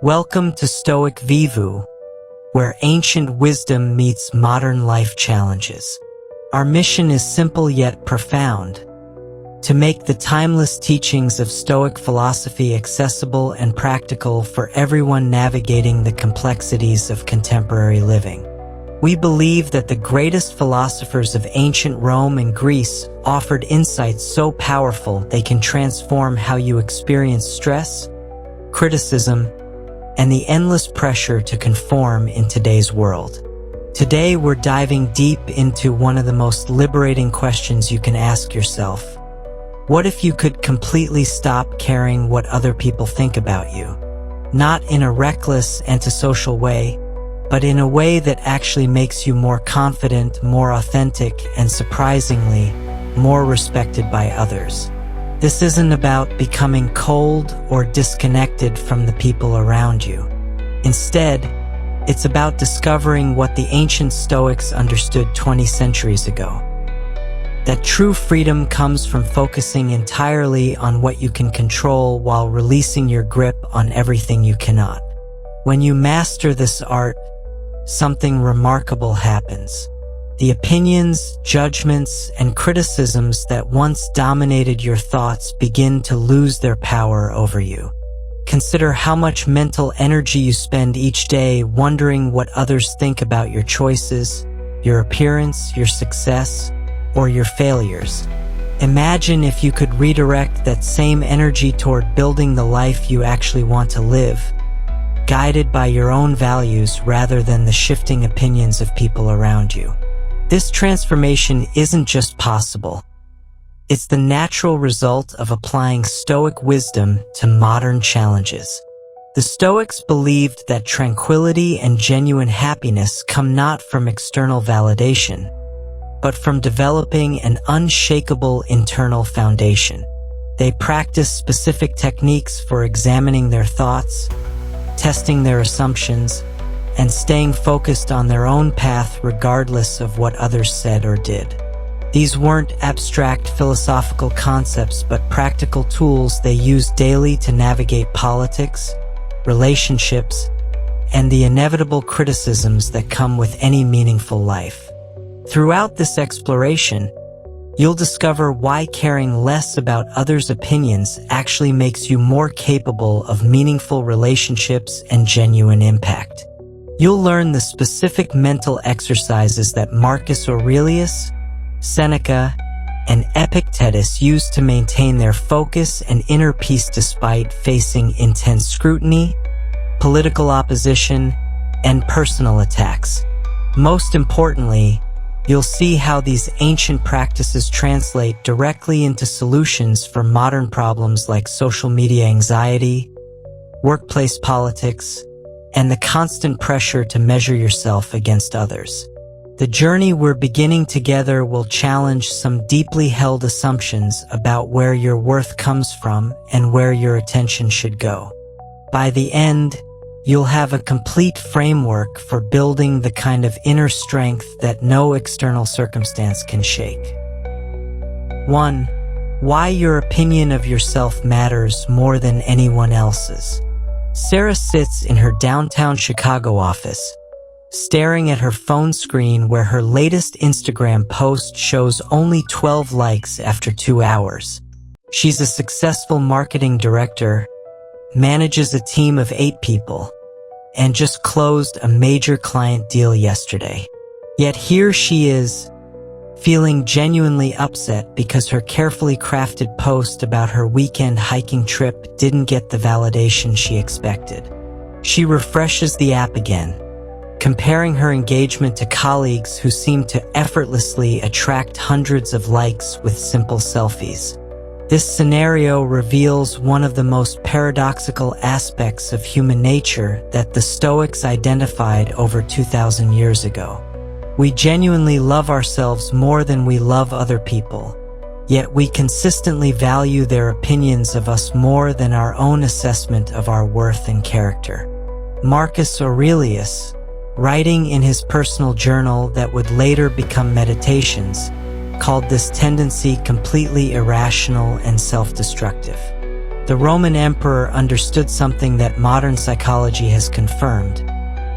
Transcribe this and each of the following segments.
Welcome to Stoic Vivu, where ancient wisdom meets modern life challenges. Our mission is simple yet profound: to make the timeless teachings of Stoic philosophy accessible and practical for everyone navigating the complexities of contemporary living. We believe that the greatest philosophers of ancient Rome and Greece offered insights so powerful they can transform how you experience stress, criticism, and the endless pressure to conform in today's world. Today, we're diving deep into one of the most liberating questions you can ask yourself. What if you could completely stop caring what other people think about you? Not in a reckless, antisocial way, but in a way that actually makes you more confident, more authentic, and surprisingly, more respected by others. This isn't about becoming cold or disconnected from the people around you. Instead, it's about discovering what the ancient Stoics understood 20 centuries ago. That true freedom comes from focusing entirely on what you can control while releasing your grip on everything you cannot. When you master this art, something remarkable happens. The opinions, judgments, and criticisms that once dominated your thoughts begin to lose their power over you. Consider how much mental energy you spend each day wondering what others think about your choices, your appearance, your success, or your failures. Imagine if you could redirect that same energy toward building the life you actually want to live, guided by your own values rather than the shifting opinions of people around you. This transformation isn't just possible. It's the natural result of applying Stoic wisdom to modern challenges. The Stoics believed that tranquility and genuine happiness come not from external validation, but from developing an unshakable internal foundation. They practiced specific techniques for examining their thoughts, testing their assumptions, and staying focused on their own path regardless of what others said or did. These weren't abstract philosophical concepts, but practical tools they used daily to navigate politics, relationships, and the inevitable criticisms that come with any meaningful life. Throughout this exploration, you'll discover why caring less about others' opinions actually makes you more capable of meaningful relationships and genuine impact. You'll learn the specific mental exercises that Marcus Aurelius, Seneca, and Epictetus used to maintain their focus and inner peace despite facing intense scrutiny, political opposition, and personal attacks. Most importantly, you'll see how these ancient practices translate directly into solutions for modern problems like social media anxiety, workplace politics, and the constant pressure to measure yourself against others. The journey we're beginning together will challenge some deeply held assumptions about where your worth comes from and where your attention should go. By the end, you'll have a complete framework for building the kind of inner strength that no external circumstance can shake. 1. Why your opinion of yourself matters more than anyone else's. Sarah sits in her downtown Chicago office, staring at her phone screen where her latest Instagram post shows only 12 likes after 2 hours. She's a successful marketing director, manages a team of 8 people, and just closed a major client deal yesterday. Yet here she is, feeling genuinely upset because her carefully crafted post about her weekend hiking trip didn't get the validation she expected. She refreshes the app again, comparing her engagement to colleagues who seem to effortlessly attract hundreds of likes with simple selfies. This scenario reveals one of the most paradoxical aspects of human nature that the Stoics identified over 2,000 years ago. We genuinely love ourselves more than we love other people, yet we consistently value their opinions of us more than our own assessment of our worth and character. Marcus Aurelius, writing in his personal journal that would later become meditations, called this tendency completely irrational and self-destructive. The Roman emperor understood something that modern psychology has confirmed.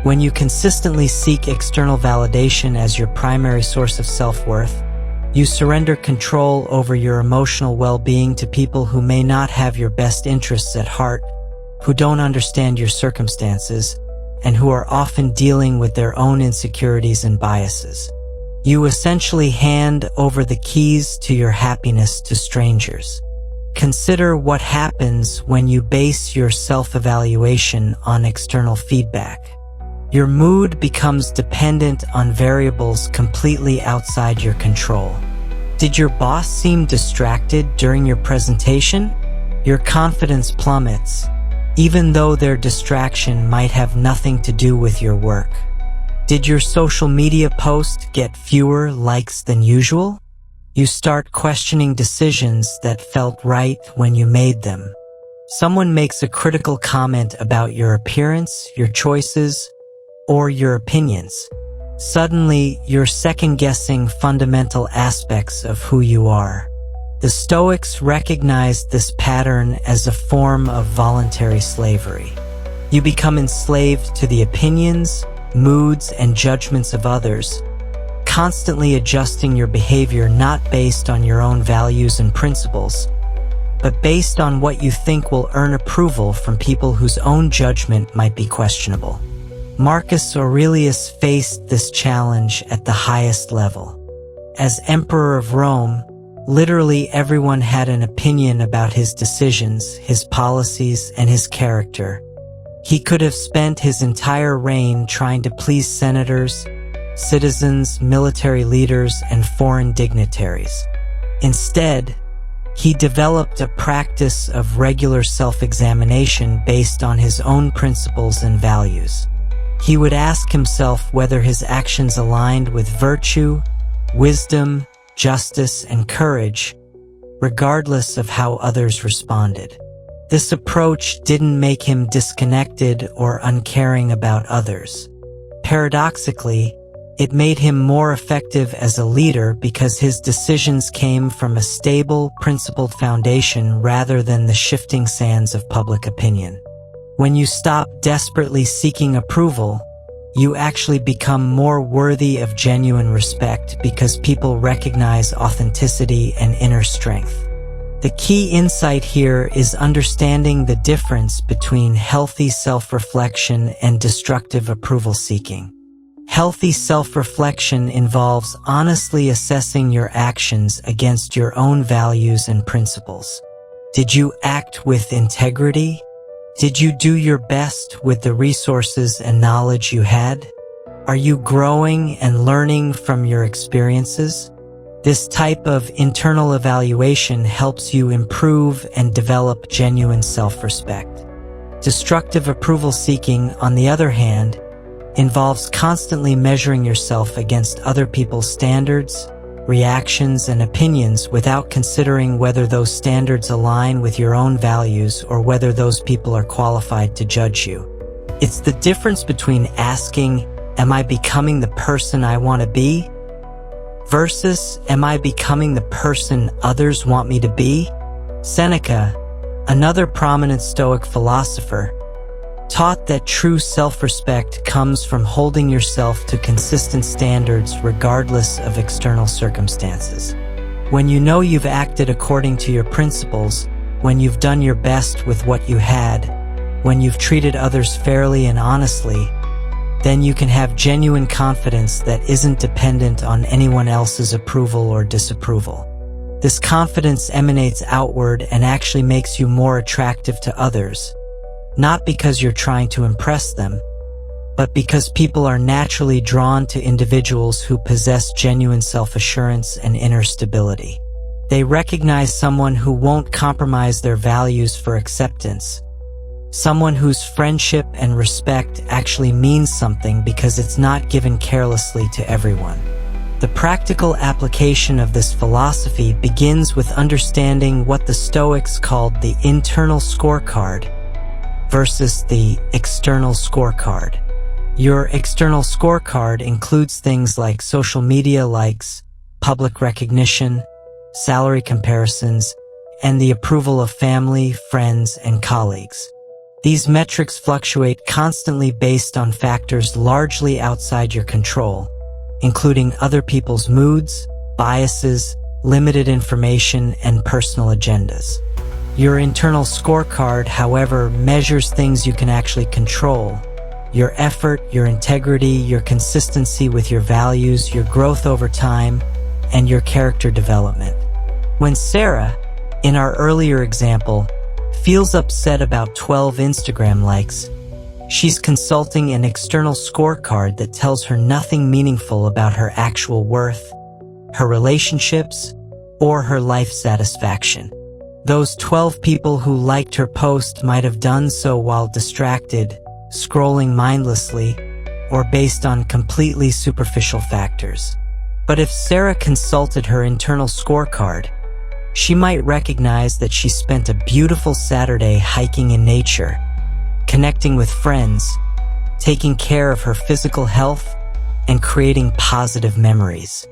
When you consistently seek external validation as your primary source of self-worth, you surrender control over your emotional well-being to people who may not have your best interests at heart, who don't understand your circumstances, and who are often dealing with their own insecurities and biases. You essentially hand over the keys to your happiness to strangers. Consider what happens when you base your self-evaluation on external feedback. Your mood becomes dependent on variables completely outside your control. Did your boss seem distracted during your presentation? Your confidence plummets, even though their distraction might have nothing to do with your work. Did your social media post get fewer likes than usual? You start questioning decisions that felt right when you made them. Someone makes a critical comment about your appearance, your choices, or your opinions. Suddenly, you're second-guessing fundamental aspects of who you are. The Stoics recognized this pattern as a form of voluntary slavery. You become enslaved to the opinions, moods, and judgments of others, constantly adjusting your behavior not based on your own values and principles, but based on what you think will earn approval from people whose own judgment might be questionable. Marcus Aurelius faced this challenge at the highest level. As Emperor of Rome, literally everyone had an opinion about his decisions, his policies, and his character. He could have spent his entire reign trying to please senators, citizens, military leaders, and foreign dignitaries. Instead, he developed a practice of regular self-examination based on his own principles and values. He would ask himself whether his actions aligned with virtue, wisdom, justice, and courage, regardless of how others responded. This approach didn't make him disconnected or uncaring about others. Paradoxically, it made him more effective as a leader because his decisions came from a stable, principled foundation rather than the shifting sands of public opinion. When you stop desperately seeking approval, you actually become more worthy of genuine respect because people recognize authenticity and inner strength. The key insight here is understanding the difference between healthy self-reflection and destructive approval seeking. Healthy self-reflection involves honestly assessing your actions against your own values and principles. Did you act with integrity? Did you do your best with the resources and knowledge you had? Are you growing and learning from your experiences? This type of internal evaluation helps you improve and develop genuine self-respect. Destructive approval seeking, on the other hand, involves constantly measuring yourself against other people's standards, reactions, and opinions without considering whether those standards align with your own values or whether those people are qualified to judge you. It's the difference between asking, "Am I becoming the person I want to be?" versus, "Am I becoming the person others want me to be?" Seneca, another prominent Stoic philosopher, taught that true self-respect comes from holding yourself to consistent standards regardless of external circumstances. When you know you've acted according to your principles, when you've done your best with what you had, when you've treated others fairly and honestly, then you can have genuine confidence that isn't dependent on anyone else's approval or disapproval. This confidence emanates outward and actually makes you more attractive to others, not because you're trying to impress them, but because people are naturally drawn to individuals who possess genuine self-assurance and inner stability. They recognize someone who won't compromise their values for acceptance, someone whose friendship and respect actually means something because it's not given carelessly to everyone. The practical application of this philosophy begins with understanding what the Stoics called the internal scorecard versus the external scorecard. Your external scorecard includes things like social media likes, public recognition, salary comparisons, and the approval of family, friends, and colleagues. These metrics fluctuate constantly based on factors largely outside your control, including other people's moods, biases, limited information, and personal agendas. Your internal scorecard, however, measures things you can actually control: your effort, your integrity, your consistency with your values, your growth over time, and your character development. When Sarah, in our earlier example, feels upset about 12 Instagram likes, she's consulting an external scorecard that tells her nothing meaningful about her actual worth, her relationships, or her life satisfaction. Those 12 people who liked her post might have done so while distracted, scrolling mindlessly, or based on completely superficial factors. But if Sarah consulted her internal scorecard, she might recognize that she spent a beautiful Saturday hiking in nature, connecting with friends, taking care of her physical health, and creating positive memories.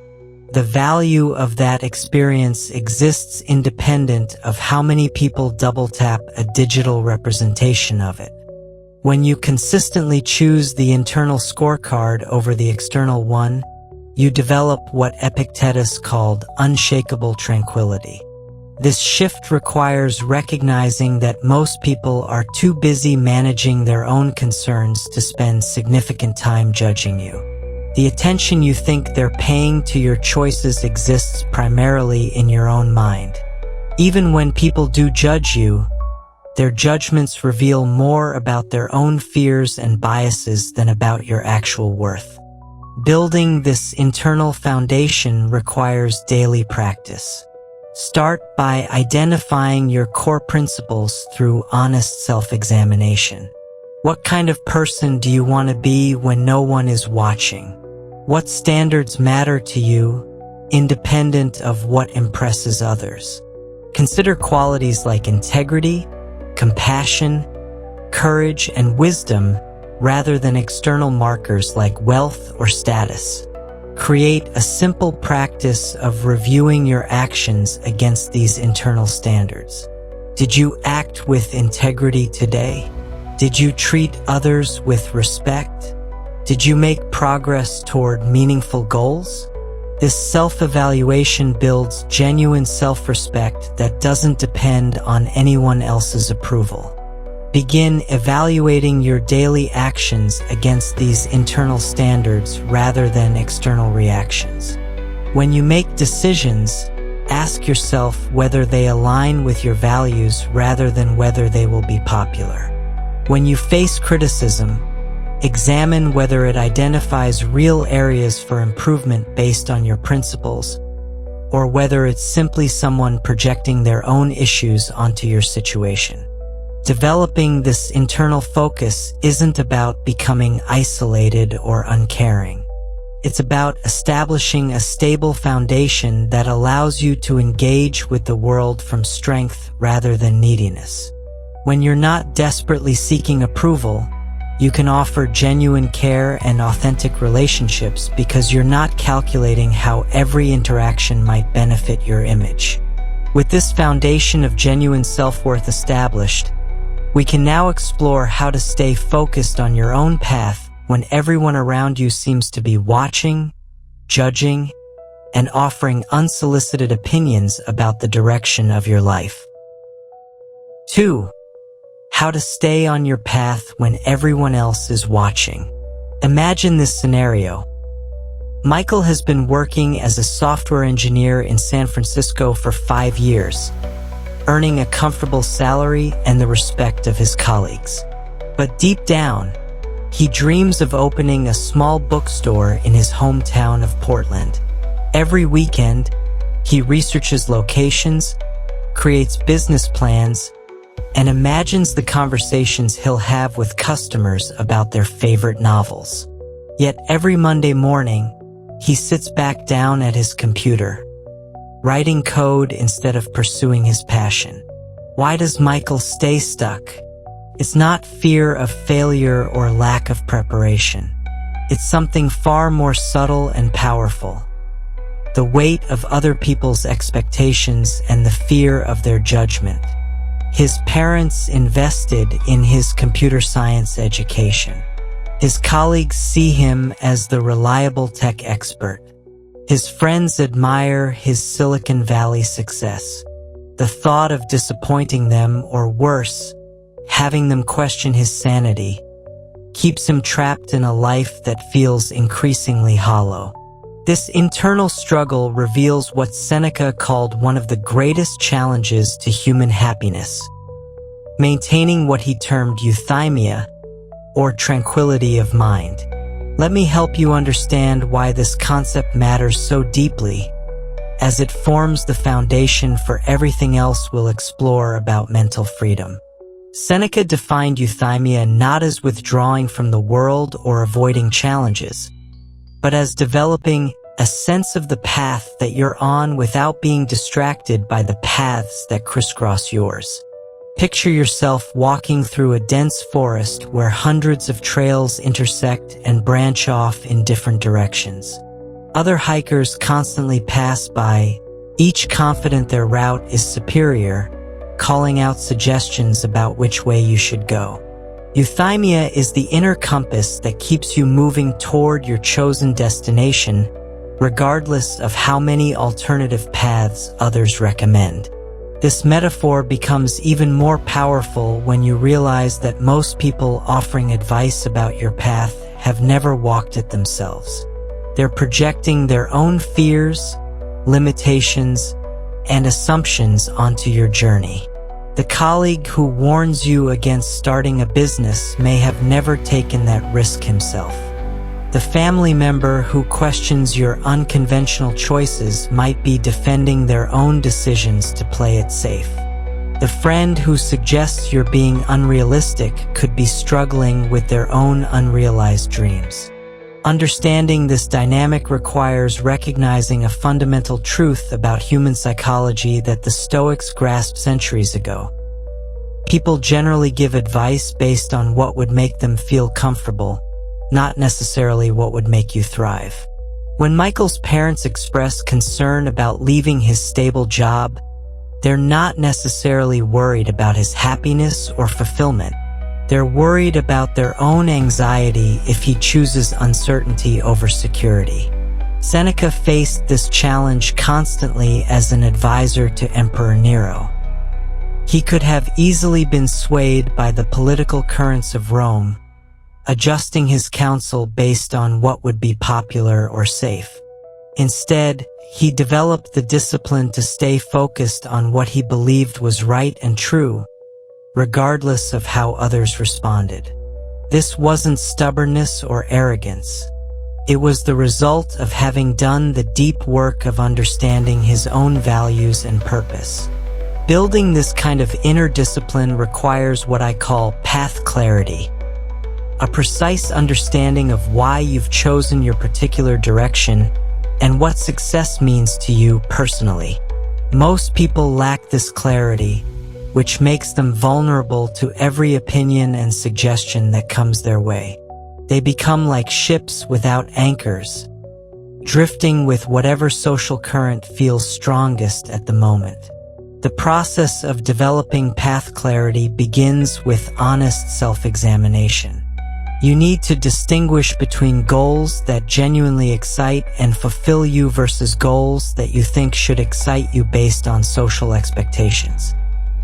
The value of that experience exists independent of how many people double-tap a digital representation of it. When you consistently choose the internal scorecard over the external one, you develop what Epictetus called unshakable tranquility. This shift requires recognizing that most people are too busy managing their own concerns to spend significant time judging you. The attention you think they're paying to your choices exists primarily in your own mind. Even when people do judge you, their judgments reveal more about their own fears and biases than about your actual worth. Building this internal foundation requires daily practice. Start by identifying your core principles through honest self-examination. What kind of person do you want to be when no one is watching? What standards matter to you, independent of what impresses others? Consider qualities like integrity, compassion, courage, and wisdom rather than external markers like wealth or status. Create a simple practice of reviewing your actions against these internal standards. Did you act with integrity today? Did you treat others with respect? Did you make progress toward meaningful goals? This self-evaluation builds genuine self-respect that doesn't depend on anyone else's approval. Begin evaluating your daily actions against these internal standards rather than external reactions. When you make decisions, ask yourself whether they align with your values rather than whether they will be popular. When you face criticism, examine whether it identifies real areas for improvement based on your principles, or whether it's simply someone projecting their own issues onto your situation. Developing this internal focus isn't about becoming isolated or uncaring. It's about establishing a stable foundation that allows you to engage with the world from strength rather than neediness. When you're not desperately seeking approval, you can offer genuine care and authentic relationships because you're not calculating how every interaction might benefit your image. With this foundation of genuine self-worth established, we can now explore how to stay focused on your own path when everyone around you seems to be watching, judging, and offering unsolicited opinions about the direction of your life. 2. How to stay on your path when everyone else is watching. Imagine this scenario. Michael has been working as a software engineer in San Francisco for 5 years, earning a comfortable salary and the respect of his colleagues. But deep down, he dreams of opening a small bookstore in his hometown of Portland. Every weekend, he researches locations, creates business plans, and imagines the conversations he'll have with customers about their favorite novels. Yet every Monday morning, he sits back down at his computer, writing code instead of pursuing his passion. Why does Michael stay stuck? It's not fear of failure or lack of preparation. It's something far more subtle and powerful. the weight of other people's expectations and the fear of their judgment. His parents invested in his computer science education. His colleagues see him as the reliable tech expert. His friends admire his Silicon Valley success. The thought of disappointing them, or worse, having them question his sanity, keeps him trapped in a life that feels increasingly hollow. This internal struggle reveals what Seneca called one of the greatest challenges to human happiness: maintaining what he termed euthymia, or tranquility of mind. Let me help you understand why this concept matters so deeply, as it forms the foundation for everything else we'll explore about mental freedom. Seneca defined euthymia not as withdrawing from the world or avoiding challenges, but as developing a sense of the path that you're on without being distracted by the paths that crisscross yours. Picture yourself walking through a dense forest where hundreds of trails intersect and branch off in different directions. Other hikers constantly pass by, each confident their route is superior, calling out suggestions about which way you should go. Euthymia is the inner compass that keeps you moving toward your chosen destination, regardless of how many alternative paths others recommend. This metaphor becomes even more powerful when you realize that most people offering advice about your path have never walked it themselves. They're projecting their own fears, limitations, and assumptions onto your journey. The colleague who warns you against starting a business may have never taken that risk himself. The family member who questions your unconventional choices might be defending their own decisions to play it safe. The friend who suggests you're being unrealistic could be struggling with their own unrealized dreams. Understanding this dynamic requires recognizing a fundamental truth about human psychology that the Stoics grasped centuries ago. People generally give advice based on what would make them feel comfortable, not necessarily what would make you thrive. When Michael's parents express concern about leaving his stable job, they're not necessarily worried about his happiness or fulfillment. They're worried about their own anxiety if he chooses uncertainty over security. Seneca faced this challenge constantly as an advisor to Emperor Nero. He could have easily been swayed by the political currents of Rome, adjusting his counsel based on what would be popular or safe. Instead, he developed the discipline to stay focused on what he believed was right and true, regardless of how others responded. This wasn't stubbornness or arrogance. It was the result of having done the deep work of understanding his own values and purpose. Building this kind of inner discipline requires what I call path clarity, a precise understanding of why you've chosen your particular direction and what success means to you personally. Most people lack this clarity, which makes them vulnerable to every opinion and suggestion that comes their way. They become like ships without anchors, drifting with whatever social current feels strongest at the moment. The process of developing path clarity begins with honest self-examination. You need to distinguish between goals that genuinely excite and fulfill you versus goals that you think should excite you based on social expectations.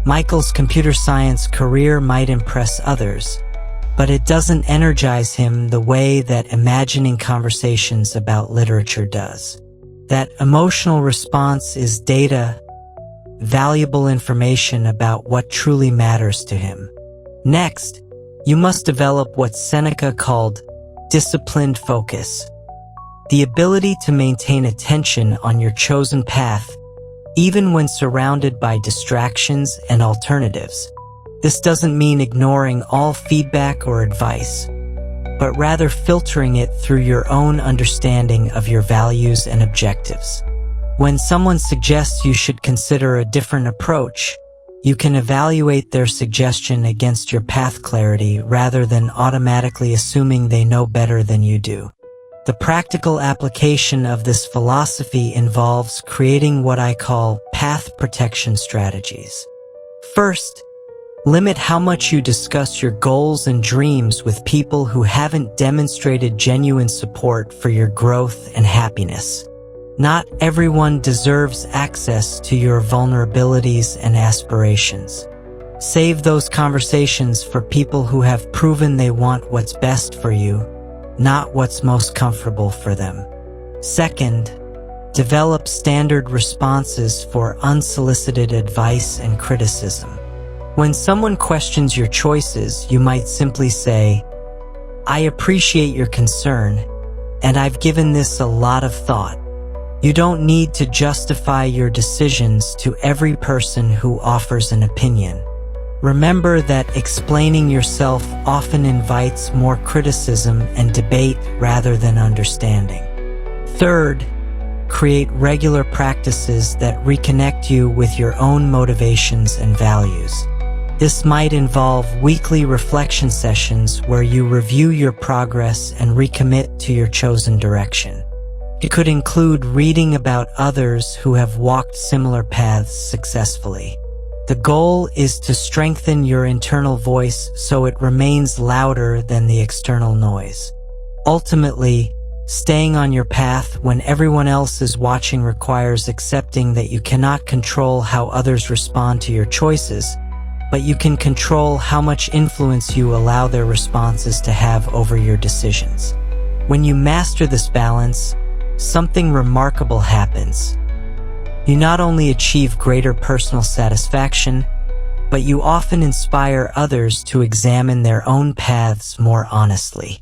Michael's computer science career might impress others, but it doesn't energize him the way that imagining conversations about literature does. That emotional response is data, valuable information about what truly matters to him. Next, you must develop what Seneca called disciplined focus, the ability to maintain attention on your chosen path, even when surrounded by distractions and alternatives. This doesn't mean ignoring all feedback or advice, but rather filtering it through your own understanding of your values and objectives. When someone suggests you should consider a different approach, you can evaluate their suggestion against your path clarity rather than automatically assuming they know better than you do. The practical application of this philosophy involves creating what I call path protection strategies. First, limit how much you discuss your goals and dreams with people who haven't demonstrated genuine support for your growth and happiness. Not everyone deserves access to your vulnerabilities and aspirations. Save those conversations for people who have proven they want what's best for you, not what's most comfortable for them. Second, develop standard responses for unsolicited advice and criticism. When someone questions your choices, you might simply say, "I appreciate your concern, and I've given this a lot of thought." You don't need to justify your decisions to every person who offers an opinion. Remember that explaining yourself often invites more criticism and debate rather than understanding. Third, create regular practices that reconnect you with your own motivations and values. This might involve weekly reflection sessions where you review your progress and recommit to your chosen direction. It could include reading about others who have walked similar paths successfully. The goal is to strengthen your internal voice so it remains louder than the external noise. Ultimately, staying on your path when everyone else is watching requires accepting that you cannot control how others respond to your choices, but you can control how much influence you allow their responses to have over your decisions. When you master this balance, something remarkable happens. You not only achieve greater personal satisfaction, but you often inspire others to examine their own paths more honestly.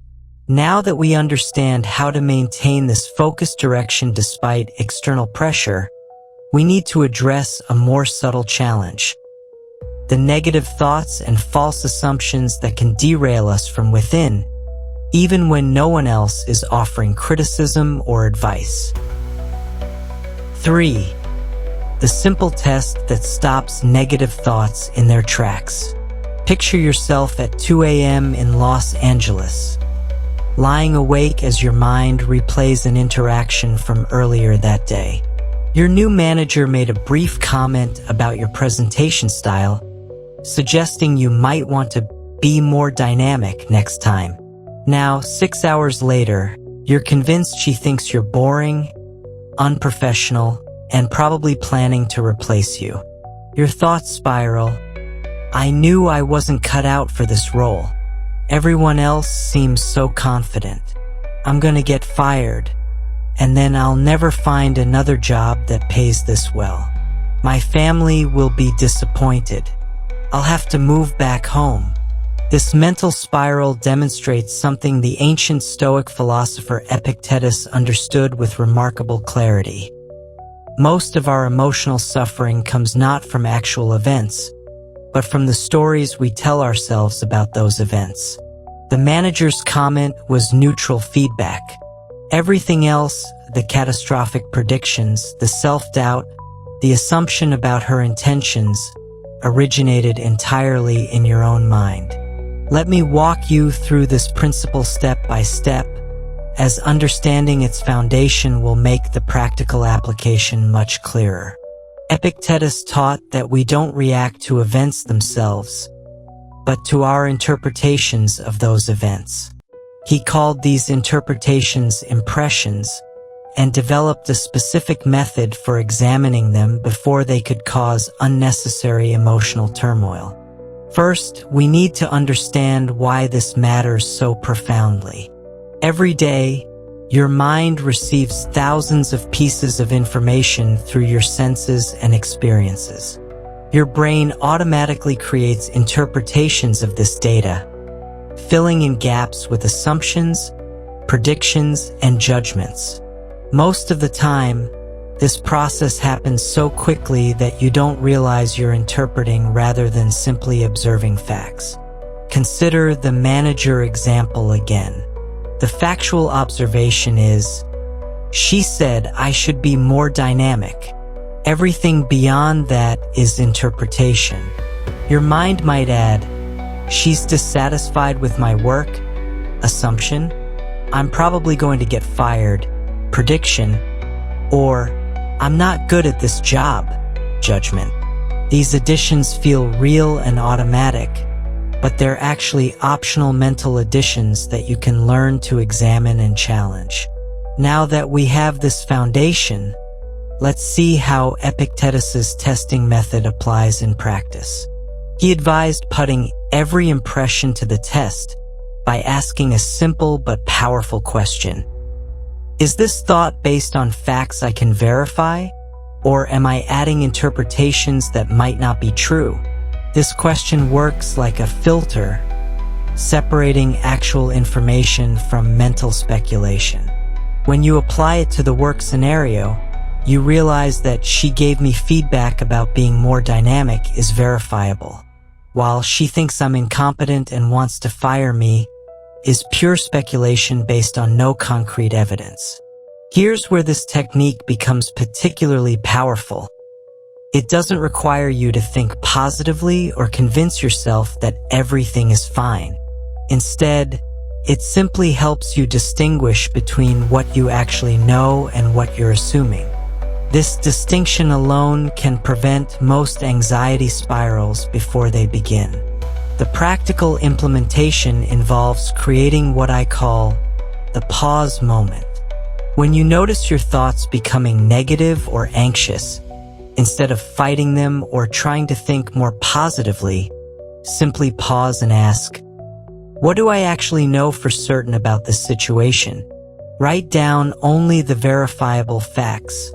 Now that we understand how to maintain this focused direction despite external pressure, we need to address a more subtle challenge: the negative thoughts and false assumptions that can derail us from within, even when no one else is offering criticism or advice. 3. The simple test that stops negative thoughts in their tracks. Picture yourself at 2 a.m. in Los Angeles, lying awake as your mind replays an interaction from earlier that day. Your new manager made a brief comment about your presentation style, suggesting you might want to be more dynamic next time. Now, 6 hours later, you're convinced she thinks you're boring, unprofessional, and probably planning to replace you. Your thoughts spiral. "I knew I wasn't cut out for this role. Everyone else seems so confident. I'm gonna get fired, and then I'll never find another job that pays this well. My family will be disappointed. I'll have to move back home." This mental spiral demonstrates something the ancient Stoic philosopher Epictetus understood with remarkable clarity. Most of our emotional suffering comes not from actual events, but from the stories we tell ourselves about those events. The manager's comment was neutral feedback. Everything else, the catastrophic predictions, the self-doubt, the assumption about her intentions, originated entirely in your own mind. Let me walk you through this principle step by step, as understanding its foundation will make the practical application much clearer. Epictetus taught that we don't react to events themselves, but to our interpretations of those events. He called these interpretations impressions, and developed a specific method for examining them before they could cause unnecessary emotional turmoil. First, we need to understand why this matters so profoundly. Every day, your mind receives thousands of pieces of information through your senses and experiences. Your brain automatically creates interpretations of this data, filling in gaps with assumptions, predictions, and judgments. Most of the time, this process happens so quickly that you don't realize you're interpreting rather than simply observing facts. Consider the manager example again. The factual observation is, "She said I should be more dynamic." Everything beyond that is interpretation. Your mind might add, "She's dissatisfied with my work." Assumption. I'm probably going to get fired, prediction, or I'm not good at this job, judgment. These additions feel real and automatic, but they're actually optional mental additions that you can learn to examine and challenge. Now that we have this foundation, let's see how Epictetus's testing method applies in practice. He advised putting every impression to the test by asking a simple but powerful question. Is this thought based on facts I can verify, or am I adding interpretations that might not be true? This question works like a filter, separating actual information from mental speculation. When you apply it to the work scenario, you realize that she gave me feedback about being more dynamic is verifiable, while she thinks I'm incompetent and wants to fire me is pure speculation based on no concrete evidence. Here's where this technique becomes particularly powerful. It doesn't require you to think positively or convince yourself that everything is fine. Instead, it simply helps you distinguish between what you actually know and what you're assuming. This distinction alone can prevent most anxiety spirals before they begin. The practical implementation involves creating what I call the pause moment. When you notice your thoughts becoming negative or anxious, instead of fighting them or trying to think more positively, simply pause and ask, what do I actually know for certain about this situation? Write down only the verifiable facts,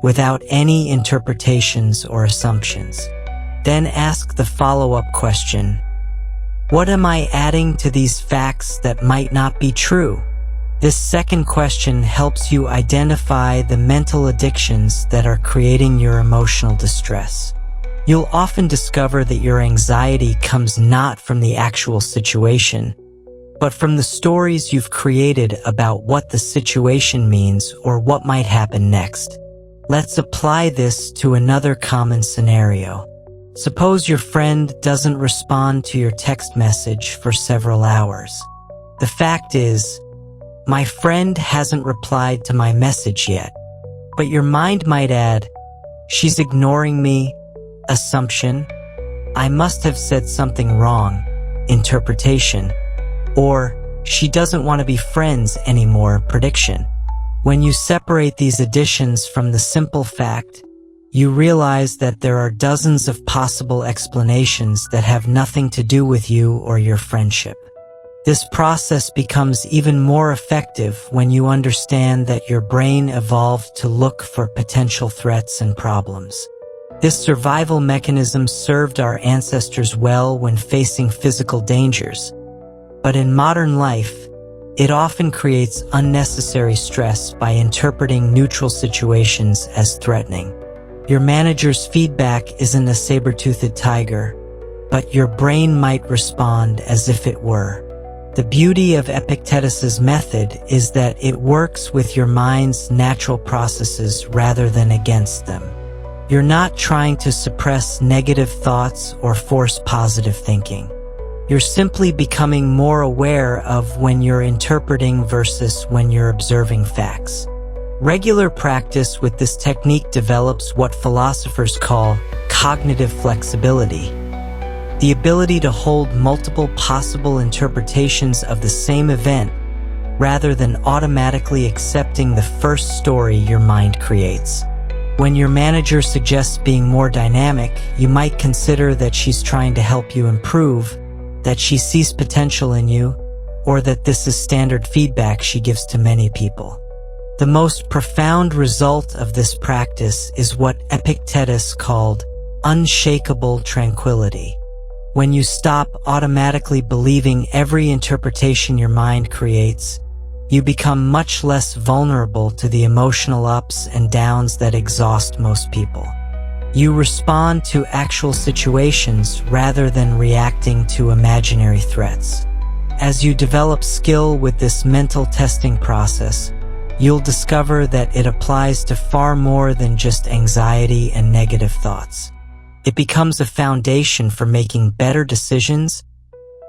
without any interpretations or assumptions. Then ask the follow-up question, what am I adding to these facts that might not be true? This second question helps you identify the mental addictions that are creating your emotional distress. You'll often discover that your anxiety comes not from the actual situation, but from the stories you've created about what the situation means or what might happen next. Let's apply this to another common scenario. Suppose your friend doesn't respond to your text message for several hours. The fact is, my friend hasn't replied to my message yet. But your mind might add, she's ignoring me, assumption, I must have said something wrong, interpretation, or she doesn't want to be friends anymore, prediction. When you separate these additions from the simple fact, you realize that there are dozens of possible explanations that have nothing to do with you or your friendship. This process becomes even more effective when you understand that your brain evolved to look for potential threats and problems. This survival mechanism served our ancestors well when facing physical dangers, but in modern life, it often creates unnecessary stress by interpreting neutral situations as threatening. Your manager's feedback isn't a saber-toothed tiger, but your brain might respond as if it were. The beauty of Epictetus's method is that it works with your mind's natural processes rather than against them. You're not trying to suppress negative thoughts or force positive thinking. You're simply becoming more aware of when you're interpreting versus when you're observing facts. Regular practice with this technique develops what philosophers call cognitive flexibility, the ability to hold multiple possible interpretations of the same event rather than automatically accepting the first story your mind creates. When your manager suggests being more dynamic, you might consider that she's trying to help you improve, that she sees potential in you, or that this is standard feedback she gives to many people. The most profound result of this practice is what Epictetus called unshakable tranquility. When you stop automatically believing every interpretation your mind creates, you become much less vulnerable to the emotional ups and downs that exhaust most people. You respond to actual situations rather than reacting to imaginary threats. As you develop skill with this mental testing process, you'll discover that it applies to far more than just anxiety and negative thoughts. It becomes a foundation for making better decisions,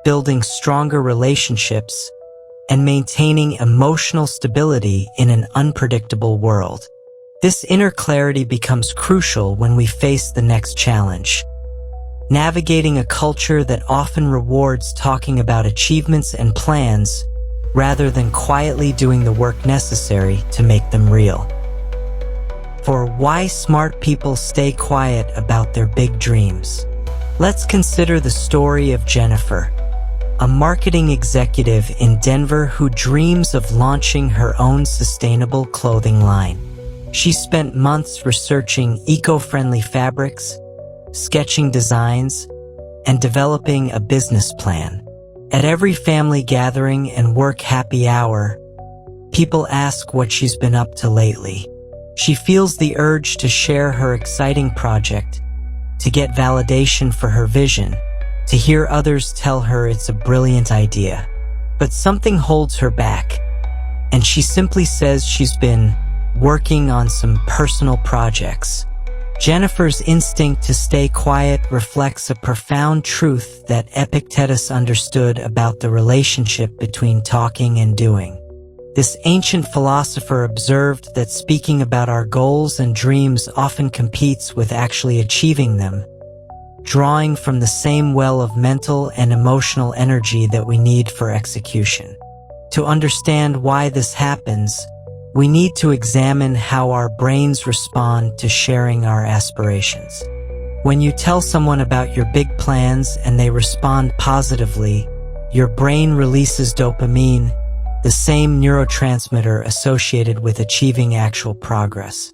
building stronger relationships, and maintaining emotional stability in an unpredictable world. This inner clarity becomes crucial when we face the next challenge. Navigating a culture that often rewards talking about achievements and plans rather than quietly doing the work necessary to make them real. For why smart people stay quiet about their big dreams. Let's consider the story of Jennifer, a marketing executive in Denver who dreams of launching her own sustainable clothing line. She spent months researching eco-friendly fabrics, sketching designs, and developing a business plan. At every family gathering and work happy hour, people ask what she's been up to lately. She feels the urge to share her exciting project, to get validation for her vision, to hear others tell her it's a brilliant idea. But something holds her back, and she simply says she's been working on some personal projects. Jennifer's instinct to stay quiet reflects a profound truth that Epictetus understood about the relationship between talking and doing. This ancient philosopher observed that speaking about our goals and dreams often competes with actually achieving them, drawing from the same well of mental and emotional energy that we need for execution. To understand why this happens, we need to examine how our brains respond to sharing our aspirations. When you tell someone about your big plans and they respond positively, your brain releases dopamine, the same neurotransmitter associated with achieving actual progress.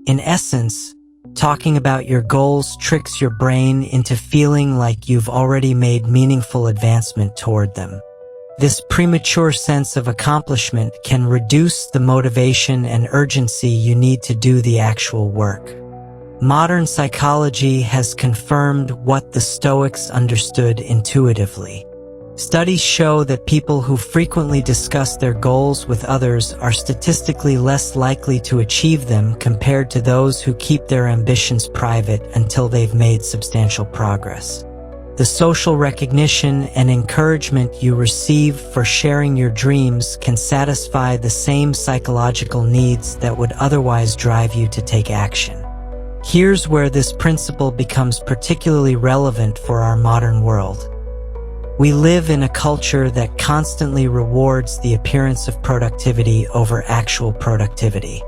In essence, talking about your goals tricks your brain into feeling like you've already made meaningful advancement toward them. This premature sense of accomplishment can reduce the motivation and urgency you need to do the actual work. Modern psychology has confirmed what the Stoics understood intuitively. Studies show that people who frequently discuss their goals with others are statistically less likely to achieve them compared to those who keep their ambitions private until they've made substantial progress. The social recognition and encouragement you receive for sharing your dreams can satisfy the same psychological needs that would otherwise drive you to take action. Here's where this principle becomes particularly relevant for our modern world. We live in a culture that constantly rewards the appearance of productivity over actual productivity.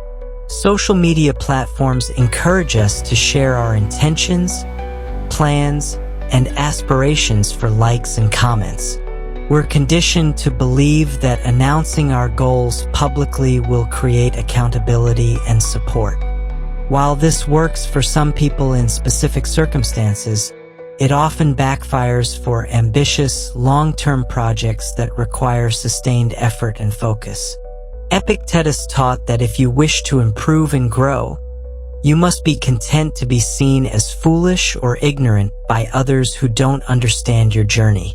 Social media platforms encourage us to share our intentions, plans, and aspirations for likes and comments. We're conditioned to believe that announcing our goals publicly will create accountability and support. While this works for some people in specific circumstances, it often backfires for ambitious, long-term projects that require sustained effort and focus. Epictetus taught that if you wish to improve and grow, you must be content to be seen as foolish or ignorant by others who don't understand your journey.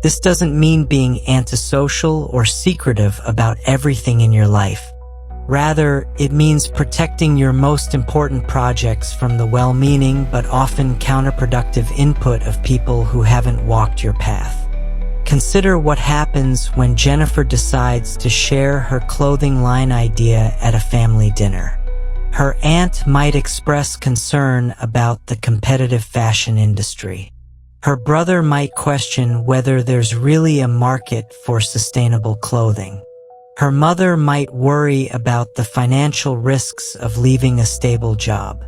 This doesn't mean being antisocial or secretive about everything in your life. Rather, it means protecting your most important projects from the well-meaning but often counterproductive input of people who haven't walked your path. Consider what happens when Jennifer decides to share her clothing line idea at a family dinner. Her aunt might express concern about the competitive fashion industry. Her brother might question whether there's really a market for sustainable clothing. Her mother might worry about the financial risks of leaving a stable job.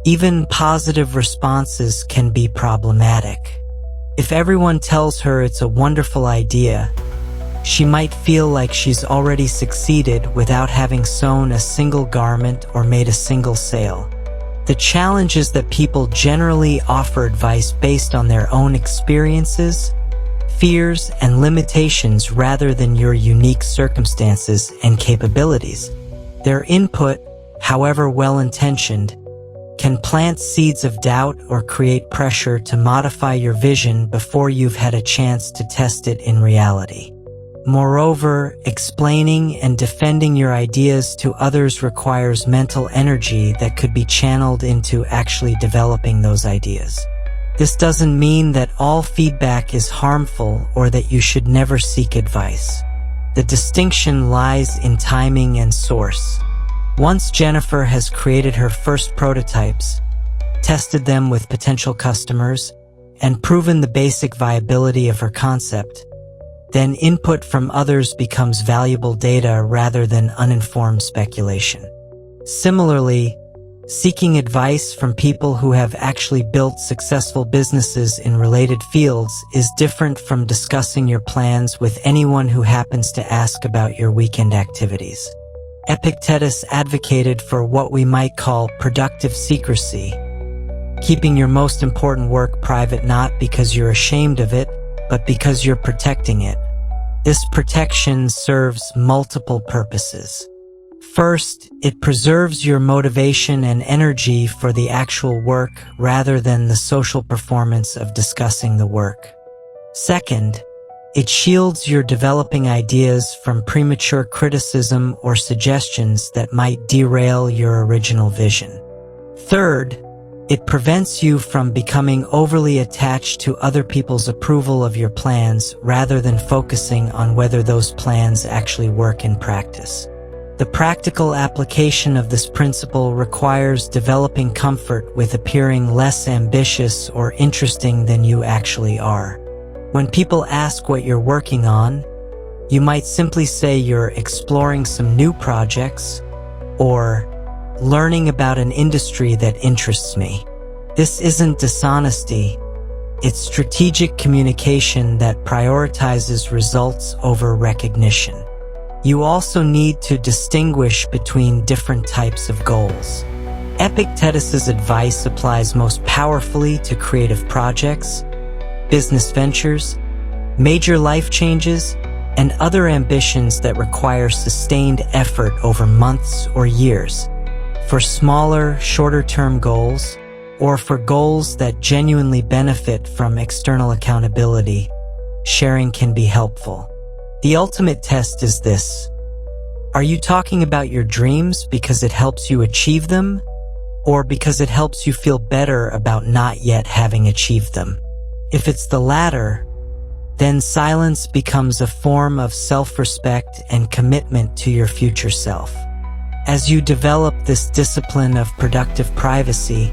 Even positive responses can be problematic. If everyone tells her it's a wonderful idea, she might feel like she's already succeeded without having sewn a single garment or made a single sale. The challenge is that people generally offer advice based on their own experiences, fears, and limitations rather than your unique circumstances and capabilities. Their input, however well-intentioned, can plant seeds of doubt or create pressure to modify your vision before you've had a chance to test it in reality. Moreover, explaining and defending your ideas to others requires mental energy that could be channeled into actually developing those ideas. This doesn't mean that all feedback is harmful or that you should never seek advice. The distinction lies in timing and source. Once Jennifer has created her first prototypes, tested them with potential customers, and proven the basic viability of her concept, then input from others becomes valuable data rather than uninformed speculation. Similarly, seeking advice from people who have actually built successful businesses in related fields is different from discussing your plans with anyone who happens to ask about your weekend activities. Epictetus advocated for what we might call productive secrecy, keeping your most important work private not because you're ashamed of it, but because you're protecting it. This protection serves multiple purposes. First, it preserves your motivation and energy for the actual work rather than the social performance of discussing the work. Second, it shields your developing ideas from premature criticism or suggestions that might derail your original vision. Third, it prevents you from becoming overly attached to other people's approval of your plans rather than focusing on whether those plans actually work in practice. The practical application of this principle requires developing comfort with appearing less ambitious or interesting than you actually are. When people ask what you're working on, you might simply say you're exploring some new projects or learning about an industry that interests me. This isn't dishonesty, it's strategic communication that prioritizes results over recognition. You also need to distinguish between different types of goals. Epictetus's advice applies most powerfully to creative projects, business ventures, major life changes, and other ambitions that require sustained effort over months or years. For smaller, shorter-term goals, or for goals that genuinely benefit from external accountability, sharing can be helpful. The ultimate test is this: are you talking about your dreams because it helps you achieve them, or because it helps you feel better about not yet having achieved them? If it's the latter, then silence becomes a form of self-respect and commitment to your future self. As you develop this discipline of productive privacy,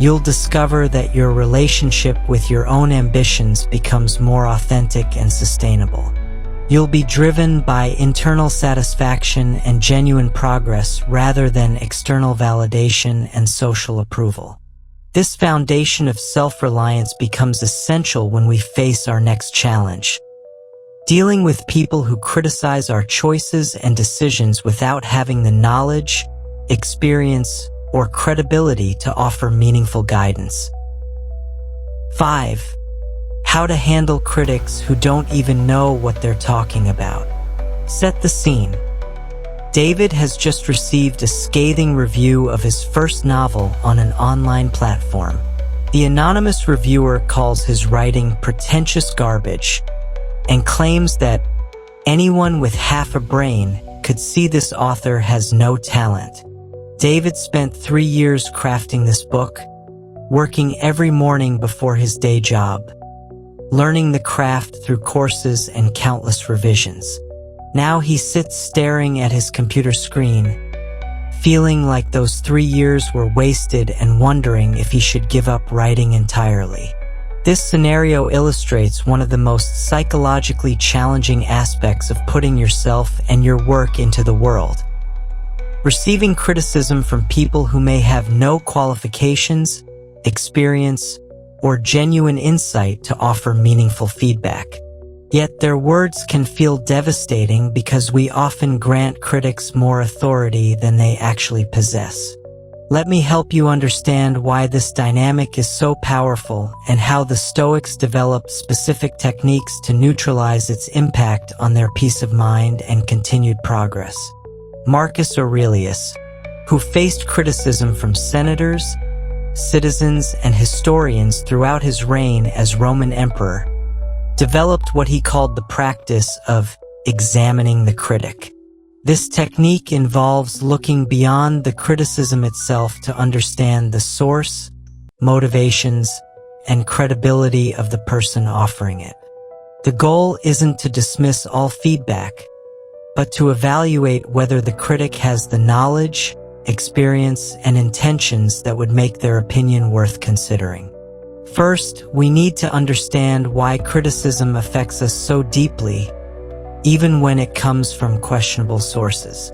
you'll discover that your relationship with your own ambitions becomes more authentic and sustainable. You'll be driven by internal satisfaction and genuine progress rather than external validation and social approval. This foundation of self-reliance becomes essential when we face our next challenge. Dealing with people who criticize our choices and decisions without having the knowledge, experience, or credibility to offer meaningful guidance. 5. How to handle critics who don't even know what they're talking about. Set the scene. David has just received a scathing review of his first novel on an online platform. The anonymous reviewer calls his writing pretentious garbage and claims that anyone with half a brain could see this author has no talent. David spent 3 years crafting this book, working every morning before his day job, learning the craft through courses and countless revisions. Now he sits staring at his computer screen, feeling like those 3 years were wasted and wondering if he should give up writing entirely. This scenario illustrates one of the most psychologically challenging aspects of putting yourself and your work into the world. Receiving criticism from people who may have no qualifications, experience, or genuine insight to offer meaningful feedback. Yet their words can feel devastating because we often grant critics more authority than they actually possess. Let me help you understand why this dynamic is so powerful and how the Stoics developed specific techniques to neutralize its impact on their peace of mind and continued progress. Marcus Aurelius, who faced criticism from senators, citizens, and historians throughout his reign as Roman emperor, developed what he called the practice of examining the critic. This technique involves looking beyond the criticism itself to understand the source, motivations, and credibility of the person offering it. The goal isn't to dismiss all feedback, but to evaluate whether the critic has the knowledge, experience, and intentions that would make their opinion worth considering. First, we need to understand why criticism affects us so deeply, even when it comes from questionable sources.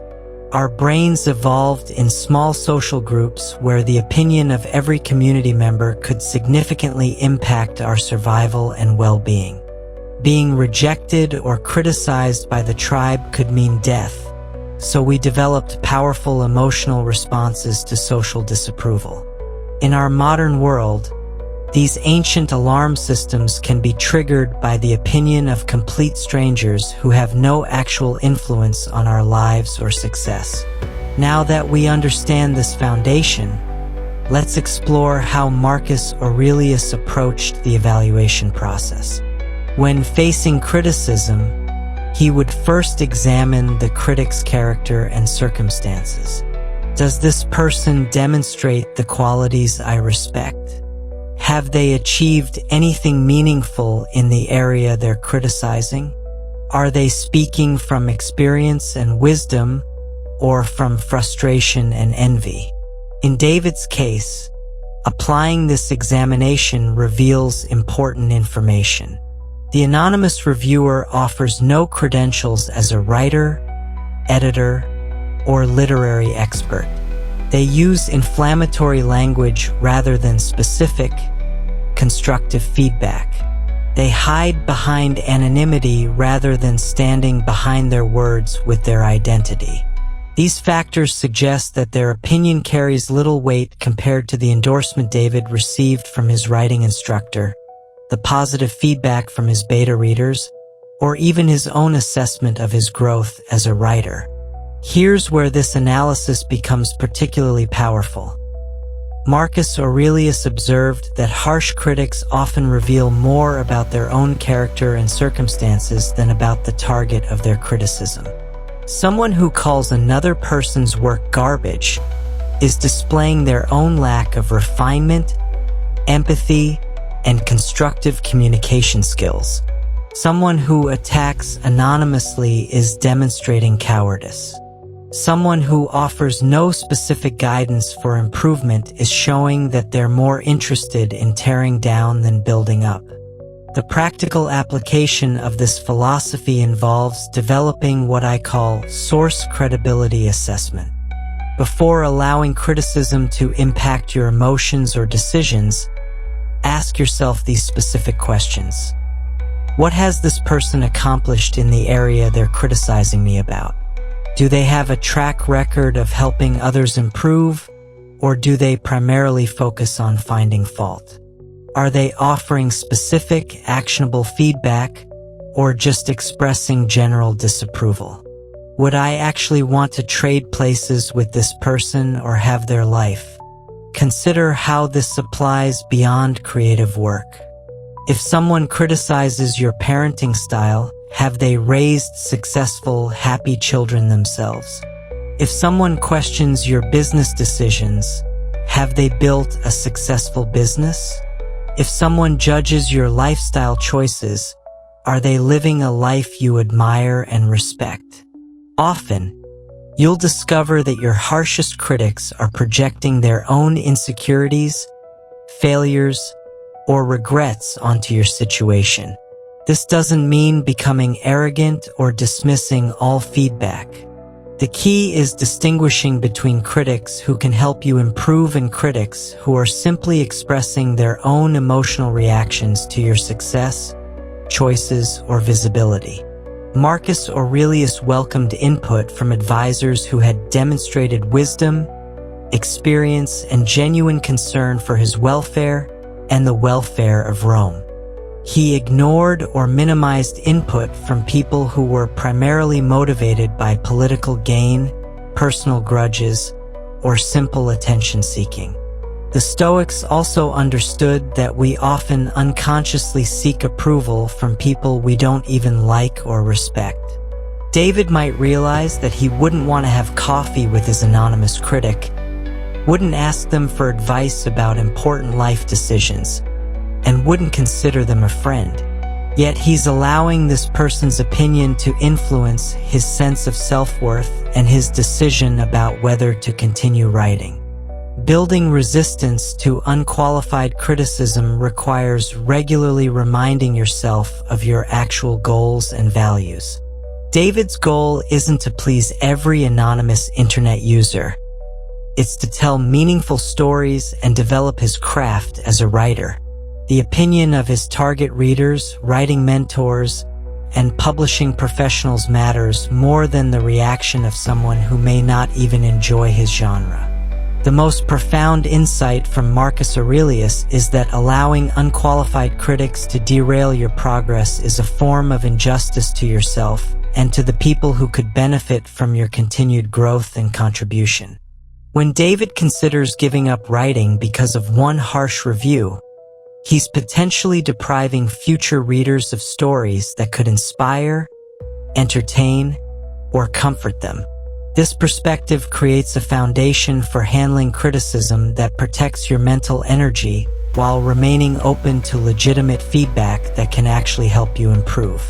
Our brains evolved in small social groups where the opinion of every community member could significantly impact our survival and well-being. Being rejected or criticized by the tribe could mean death, so we developed powerful emotional responses to social disapproval. In our modern world, these ancient alarm systems can be triggered by the opinion of complete strangers who have no actual influence on our lives or success. Now that we understand this foundation, let's explore how Marcus Aurelius approached the evaluation process. When facing criticism, he would first examine the critic's character and circumstances. Does this person demonstrate the qualities I respect? Have they achieved anything meaningful in the area they're criticizing? Are they speaking from experience and wisdom, or from frustration and envy? In David's case, applying this examination reveals important information. The anonymous reviewer offers no credentials as a writer, editor, or literary expert. They use inflammatory language rather than specific, constructive feedback. They hide behind anonymity rather than standing behind their words with their identity. These factors suggest that their opinion carries little weight compared to the endorsement David received from his writing instructor, the positive feedback from his beta readers, or even his own assessment of his growth as a writer. Here's where this analysis becomes particularly powerful. Marcus Aurelius observed that harsh critics often reveal more about their own character and circumstances than about the target of their criticism. Someone who calls another person's work garbage is displaying their own lack of refinement, empathy, and constructive communication skills. Someone who attacks anonymously is demonstrating cowardice. Someone who offers no specific guidance for improvement is showing that they're more interested in tearing down than building up. The practical application of this philosophy involves developing what I call source credibility assessment. Before allowing criticism to impact your emotions or decisions, ask yourself these specific questions. What has this person accomplished in the area they're criticizing me about? Do they have a track record of helping others improve, or do they primarily focus on finding fault? Are they offering specific, actionable feedback, or just expressing general disapproval? Would I actually want to trade places with this person or have their life? Consider how this applies beyond creative work. If someone criticizes your parenting style, have they raised successful, happy children themselves? If someone questions your business decisions, have they built a successful business? If someone judges your lifestyle choices, are they living a life you admire and respect? Often, you'll discover that your harshest critics are projecting their own insecurities, failures, or regrets onto your situation. This doesn't mean becoming arrogant or dismissing all feedback. The key is distinguishing between critics who can help you improve and critics who are simply expressing their own emotional reactions to your success, choices, or visibility. Marcus Aurelius welcomed input from advisors who had demonstrated wisdom, experience, and genuine concern for his welfare and the welfare of Rome. He ignored or minimized input from people who were primarily motivated by political gain, personal grudges, or simple attention-seeking. The Stoics also understood that we often unconsciously seek approval from people we don't even like or respect. David might realize that he wouldn't want to have coffee with his anonymous critic, wouldn't ask them for advice about important life decisions, and wouldn't consider them a friend. Yet he's allowing this person's opinion to influence his sense of self-worth and his decision about whether to continue writing. Building resistance to unqualified criticism requires regularly reminding yourself of your actual goals and values. David's goal isn't to please every anonymous internet user. It's to tell meaningful stories and develop his craft as a writer. The opinion of his target readers, writing mentors, and publishing professionals matters more than the reaction of someone who may not even enjoy his genre. The most profound insight from Marcus Aurelius is that allowing unqualified critics to derail your progress is a form of injustice to yourself and to the people who could benefit from your continued growth and contribution. When David considers giving up writing because of one harsh review, he's potentially depriving future readers of stories that could inspire, entertain, or comfort them. This perspective creates a foundation for handling criticism that protects your mental energy while remaining open to legitimate feedback that can actually help you improve.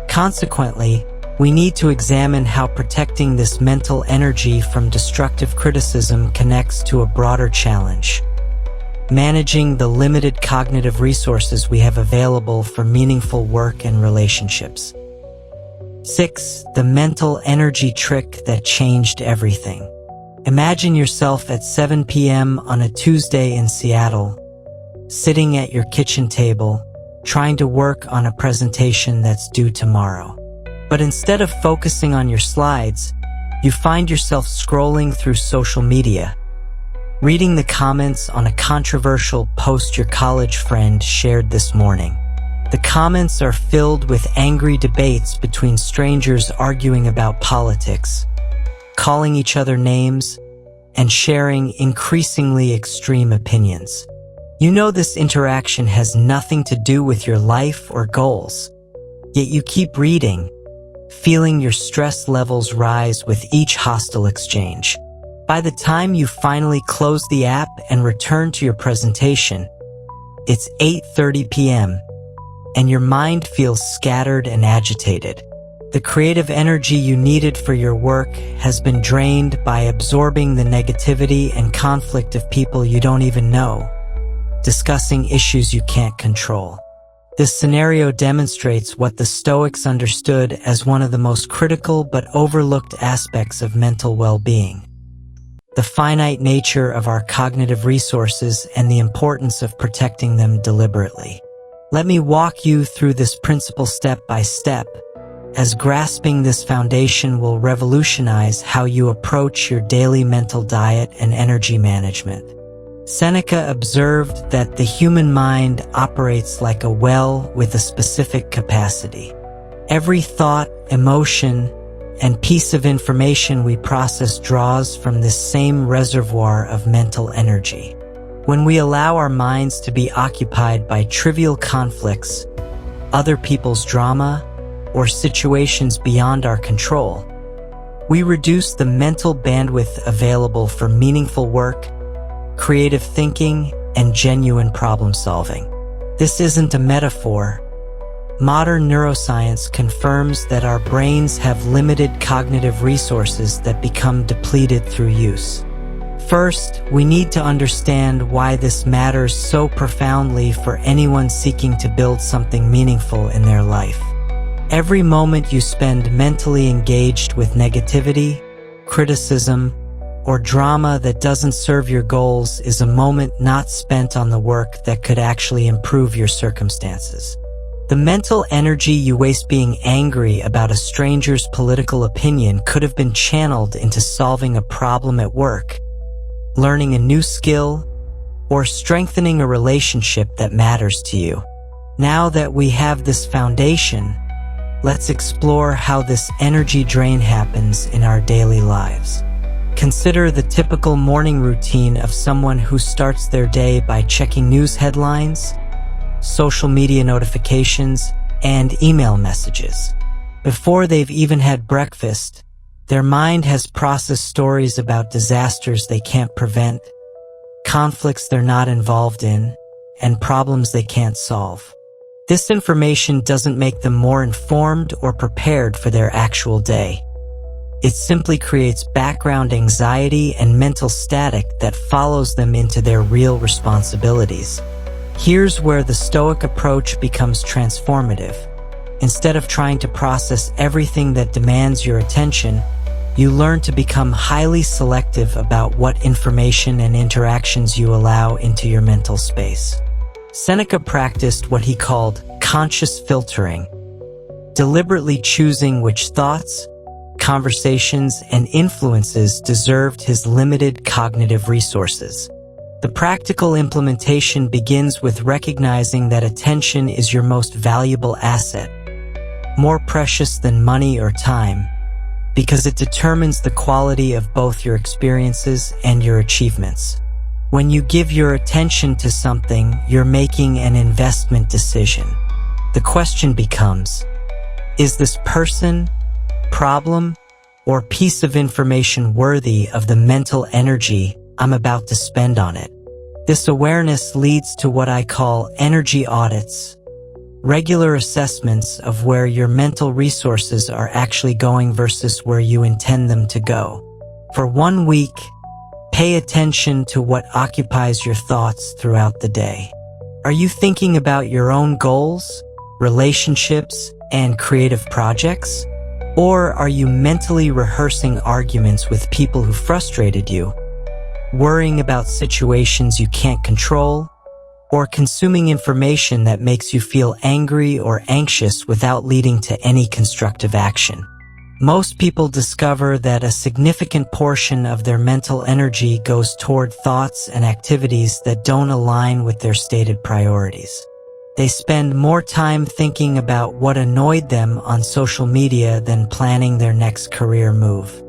Consequently, we need to examine how protecting this mental energy from destructive criticism connects to a broader challenge: managing the limited cognitive resources we have available for meaningful work and relationships. 6. The mental energy trick that changed everything. Imagine yourself at 7 p.m. on a Tuesday in Seattle, sitting at your kitchen table, trying to work on a presentation that's due tomorrow. But instead of focusing on your slides, you find yourself scrolling through social media, reading the comments on a controversial post your college friend shared this morning. The comments are filled with angry debates between strangers arguing about politics, calling each other names, and sharing increasingly extreme opinions. You know this interaction has nothing to do with your life or goals, yet you keep reading, feeling your stress levels rise with each hostile exchange. By the time you finally close the app and return to your presentation, it's 8:30 p.m., and your mind feels scattered and agitated. The creative energy you needed for your work has been drained by absorbing the negativity and conflict of people you don't even know, discussing issues you can't control. This scenario demonstrates what the Stoics understood as one of the most critical but overlooked aspects of mental well-being: the finite nature of our cognitive resources and the importance of protecting them deliberately. Let me walk you through this principle step by step, as grasping this foundation will revolutionize how you approach your daily mental diet and energy management. Seneca observed that the human mind operates like a well with a specific capacity. Every thought, emotion, and piece of information we process draws from this same reservoir of mental energy. When we allow our minds to be occupied by trivial conflicts, other people's drama, or situations beyond our control, we reduce the mental bandwidth available for meaningful work, creative thinking, and genuine problem solving. This isn't a metaphor. Modern neuroscience confirms that our brains have limited cognitive resources that become depleted through use. First, we need to understand why this matters so profoundly for anyone seeking to build something meaningful in their life. Every moment you spend mentally engaged with negativity, criticism, or drama that doesn't serve your goals is a moment not spent on the work that could actually improve your circumstances. The mental energy you waste being angry about a stranger's political opinion could have been channeled into solving a problem at work, learning a new skill, or strengthening a relationship that matters to you. Now that we have this foundation, let's explore how this energy drain happens in our daily lives. Consider the typical morning routine of someone who starts their day by checking news headlines, social media notifications, and email messages. Before they've even had breakfast, their mind has processed stories about disasters they can't prevent, conflicts they're not involved in, and problems they can't solve. This information doesn't make them more informed or prepared for their actual day. It simply creates background anxiety and mental static that follows them into their real responsibilities. Here's where the Stoic approach becomes transformative. Instead of trying to process everything that demands your attention, you learn to become highly selective about what information and interactions you allow into your mental space. Seneca practiced what he called conscious filtering, deliberately choosing which thoughts, conversations, and influences deserved his limited cognitive resources. The practical implementation begins with recognizing that attention is your most valuable asset, more precious than money or time, because it determines the quality of both your experiences and your achievements. When you give your attention to something, you're making an investment decision. The question becomes, is this person, problem, or piece of information worthy of the mental energy I'm about to spend on it? This awareness leads to what I call energy audits, regular assessments of where your mental resources are actually going versus where you intend them to go. For 1 week, pay attention to what occupies your thoughts throughout the day. Are you thinking about your own goals, relationships, and creative projects? Or are you mentally rehearsing arguments with people who frustrated you, worrying about situations you can't control, or consuming information that makes you feel angry or anxious without leading to any constructive action? Most people discover that a significant portion of their mental energy goes toward thoughts and activities that don't align with their stated priorities. They spend more time thinking about what annoyed them on social media than planning their next career move.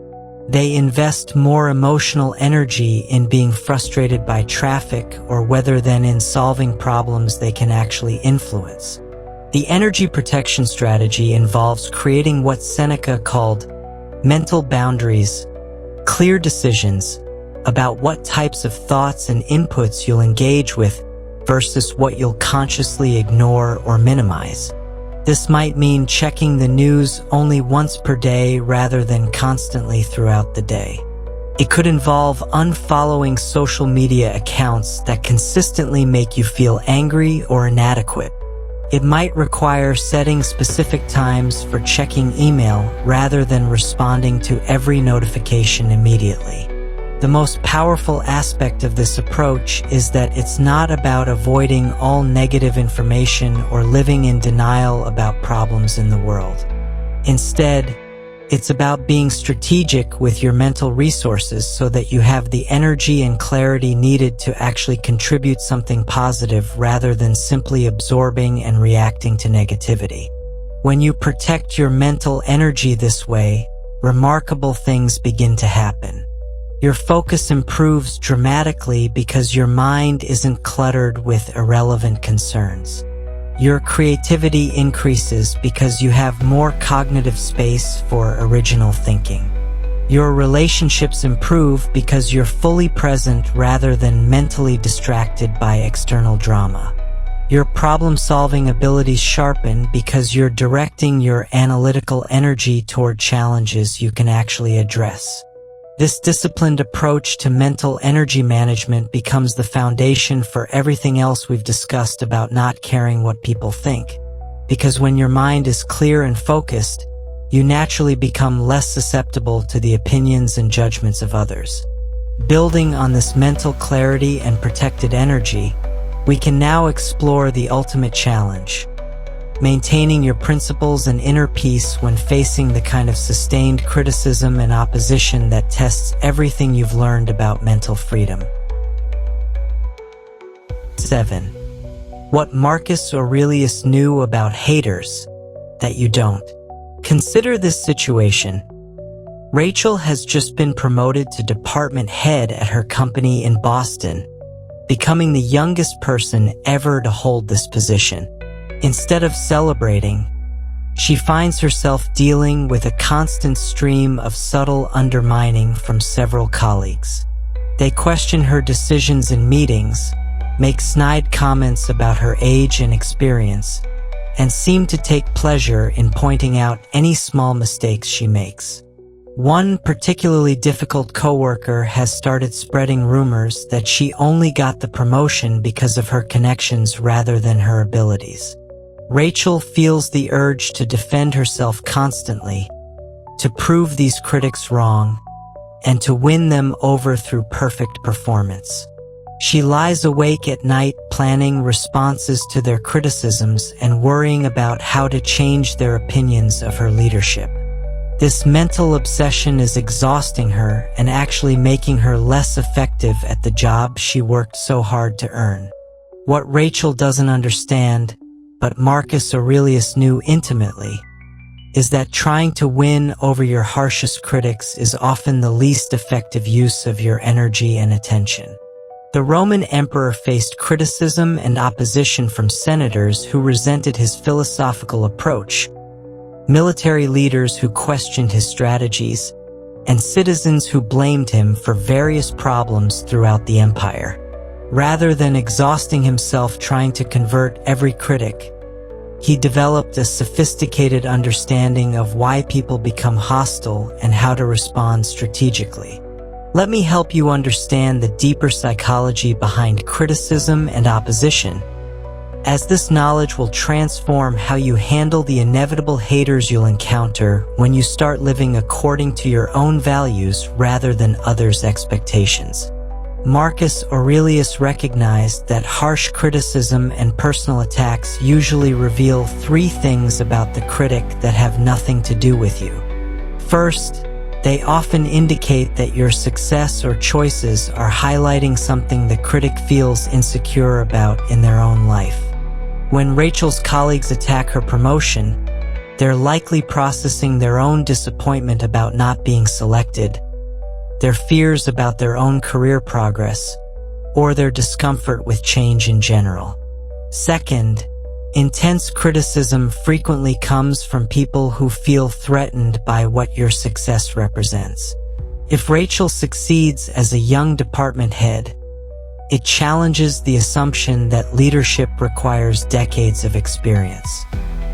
They invest more emotional energy in being frustrated by traffic or weather than in solving problems they can actually influence. The energy protection strategy involves creating what Seneca called mental boundaries, clear decisions about what types of thoughts and inputs you'll engage with versus what you'll consciously ignore or minimize. This might mean checking the news only once per day rather than constantly throughout the day. It could involve unfollowing social media accounts that consistently make you feel angry or inadequate. It might require setting specific times for checking email rather than responding to every notification immediately. The most powerful aspect of this approach is that it's not about avoiding all negative information or living in denial about problems in the world. Instead, it's about being strategic with your mental resources so that you have the energy and clarity needed to actually contribute something positive rather than simply absorbing and reacting to negativity. When you protect your mental energy this way, remarkable things begin to happen. Your focus improves dramatically because your mind isn't cluttered with irrelevant concerns. Your creativity increases because you have more cognitive space for original thinking. Your relationships improve because you're fully present rather than mentally distracted by external drama. Your problem-solving abilities sharpen because you're directing your analytical energy toward challenges you can actually address. This disciplined approach to mental energy management becomes the foundation for everything else we've discussed about not caring what people think. Because when your mind is clear and focused, you naturally become less susceptible to the opinions and judgments of others. Building on this mental clarity and protected energy, we can now explore the ultimate challenge: maintaining your principles and inner peace when facing the kind of sustained criticism and opposition that tests everything you've learned about mental freedom. 7. What Marcus Aurelius knew about haters that you don't. Consider this situation. Rachel has just been promoted to department head at her company in Boston, becoming the youngest person ever to hold this position. Instead of celebrating, she finds herself dealing with a constant stream of subtle undermining from several colleagues. They question her decisions in meetings, make snide comments about her age and experience, and seem to take pleasure in pointing out any small mistakes she makes. One particularly difficult coworker has started spreading rumors that she only got the promotion because of her connections rather than her abilities. Rachel feels the urge to defend herself constantly, to prove these critics wrong, and to win them over through perfect performance. She lies awake at night planning responses to their criticisms and worrying about how to change their opinions of her leadership. This mental obsession is exhausting her and actually making her less effective at the job she worked so hard to earn. What Rachel doesn't understand, but Marcus Aurelius knew intimately, is that trying to win over your harshest critics is often the least effective use of your energy and attention. The Roman emperor faced criticism and opposition from senators who resented his philosophical approach, military leaders who questioned his strategies, and citizens who blamed him for various problems throughout the empire. Rather than exhausting himself trying to convert every critic, he developed a sophisticated understanding of why people become hostile and how to respond strategically. Let me help you understand the deeper psychology behind criticism and opposition, as this knowledge will transform how you handle the inevitable haters you'll encounter when you start living according to your own values rather than others' expectations. Marcus Aurelius recognized that harsh criticism and personal attacks usually reveal three things about the critic that have nothing to do with you. First, they often indicate that your success or choices are highlighting something the critic feels insecure about in their own life. When Rachel's colleagues attack her promotion, they're likely processing their own disappointment about not being selected, their fears about their own career progress, or their discomfort with change in general. Second, intense criticism frequently comes from people who feel threatened by what your success represents. If Rachel succeeds as a young department head, it challenges the assumption that leadership requires decades of experience.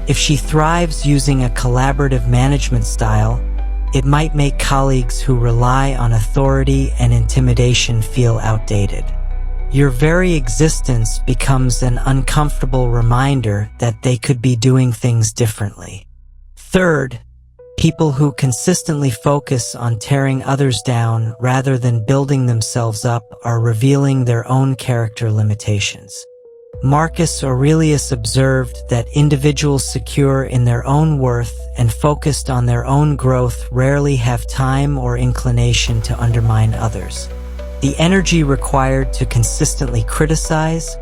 If she thrives using a collaborative management style, it might make colleagues who rely on authority and intimidation feel outdated. Your very existence becomes an uncomfortable reminder that they could be doing things differently. Third, people who consistently focus on tearing others down rather than building themselves up are revealing their own character limitations. Marcus Aurelius observed that individuals secure in their own worth and focused on their own growth rarely have time or inclination to undermine others. The energy required to consistently criticize,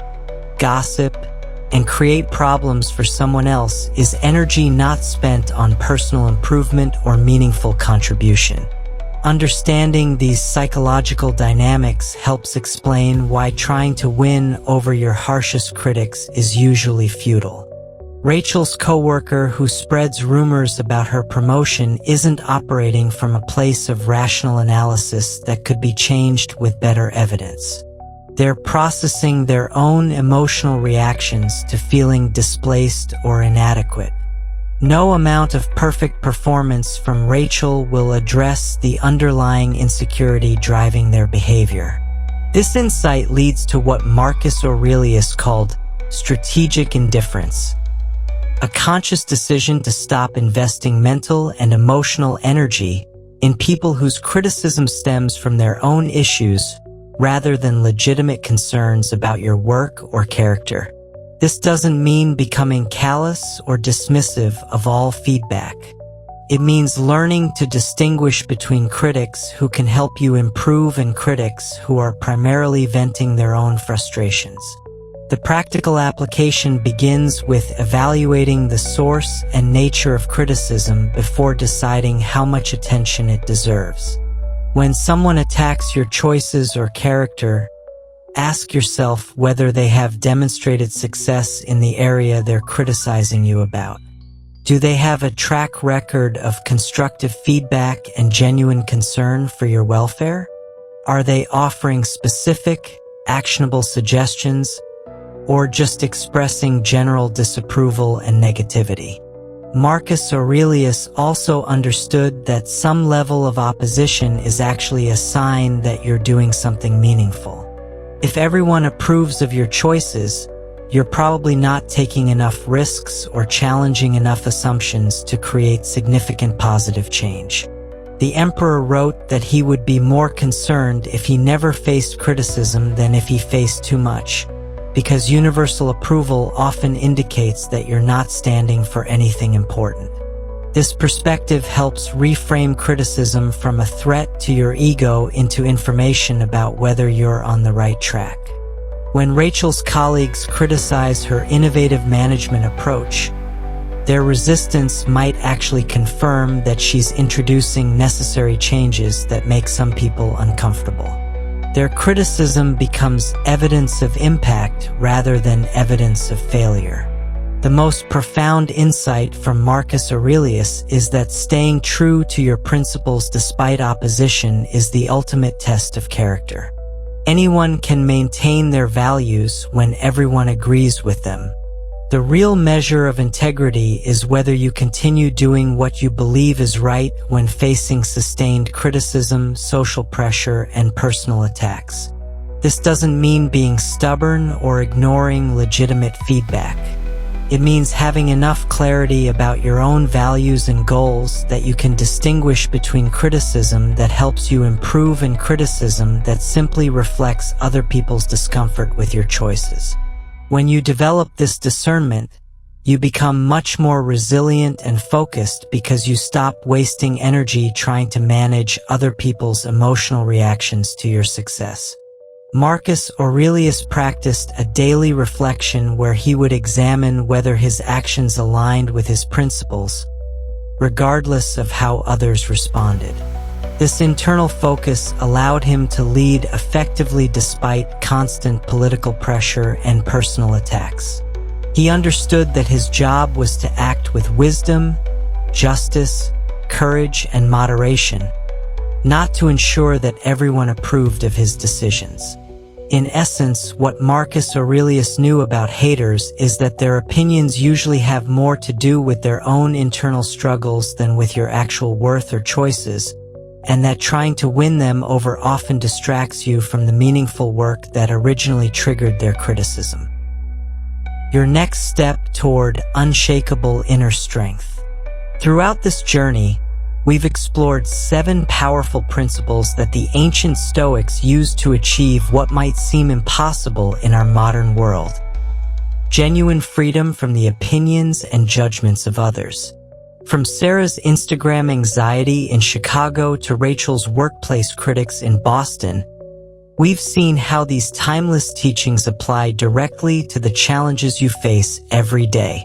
gossip, and create problems for someone else is energy not spent on personal improvement or meaningful contribution. Understanding these psychological dynamics helps explain why trying to win over your harshest critics is usually futile. Rachel's coworker who spreads rumors about her promotion isn't operating from a place of rational analysis that could be changed with better evidence. They're processing their own emotional reactions to feeling displaced or inadequate. No amount of perfect performance from Rachel will address the underlying insecurity driving their behavior. This insight leads to what Marcus Aurelius called strategic indifference, a conscious decision to stop investing mental and emotional energy in people whose criticism stems from their own issues rather than legitimate concerns about your work or character. This doesn't mean becoming callous or dismissive of all feedback. It means learning to distinguish between critics who can help you improve and critics who are primarily venting their own frustrations. The practical application begins with evaluating the source and nature of criticism before deciding how much attention it deserves. When someone attacks your choices or character, ask yourself whether they have demonstrated success in the area they're criticizing you about. Do they have a track record of constructive feedback and genuine concern for your welfare? Are they offering specific, actionable suggestions? or just expressing general disapproval and negativity. Marcus Aurelius also understood that some level of opposition is actually a sign that you're doing something meaningful. If everyone approves of your choices, you're probably not taking enough risks or challenging enough assumptions to create significant positive change. The emperor wrote that he would be more concerned if he never faced criticism than if he faced too much, because universal approval often indicates that you're not standing for anything important. This perspective helps reframe criticism from a threat to your ego into information about whether you're on the right track. When Rachel's colleagues criticize her innovative management approach, their resistance might actually confirm that she's introducing necessary changes that make some people uncomfortable. Their criticism becomes evidence of impact rather than evidence of failure. The most profound insight from Marcus Aurelius is that staying true to your principles despite opposition is the ultimate test of character. Anyone can maintain their values when everyone agrees with them. The real measure of integrity is whether you continue doing what you believe is right when facing sustained criticism, social pressure, and personal attacks. This doesn't mean being stubborn or ignoring legitimate feedback. It means having enough clarity about your own values and goals that you can distinguish between criticism that helps you improve and criticism that simply reflects other people's discomfort with your choices. When you develop this discernment, you become much more resilient and focused because you stop wasting energy trying to manage other people's emotional reactions to your success. Marcus Aurelius practiced a daily reflection where he would examine whether his actions aligned with his principles, regardless of how others responded. This internal focus allowed him to lead effectively despite constant political pressure and personal attacks. He understood that his job was to act with wisdom, justice, courage, and moderation, not to ensure that everyone approved of his decisions. In essence, what Marcus Aurelius knew about haters is that their opinions usually have more to do with their own internal struggles than with your actual worth or choices, and that trying to win them over often distracts you from the meaningful work that originally triggered their criticism. Your next step toward unshakable inner strength. Throughout this journey, we've explored 7 powerful principles that the ancient Stoics used to achieve what might seem impossible in our modern world. Genuine freedom from the opinions and judgments of others. From Sarah's Instagram anxiety in Chicago to Rachel's workplace critics in Boston, we've seen how these timeless teachings apply directly to the challenges you face every day.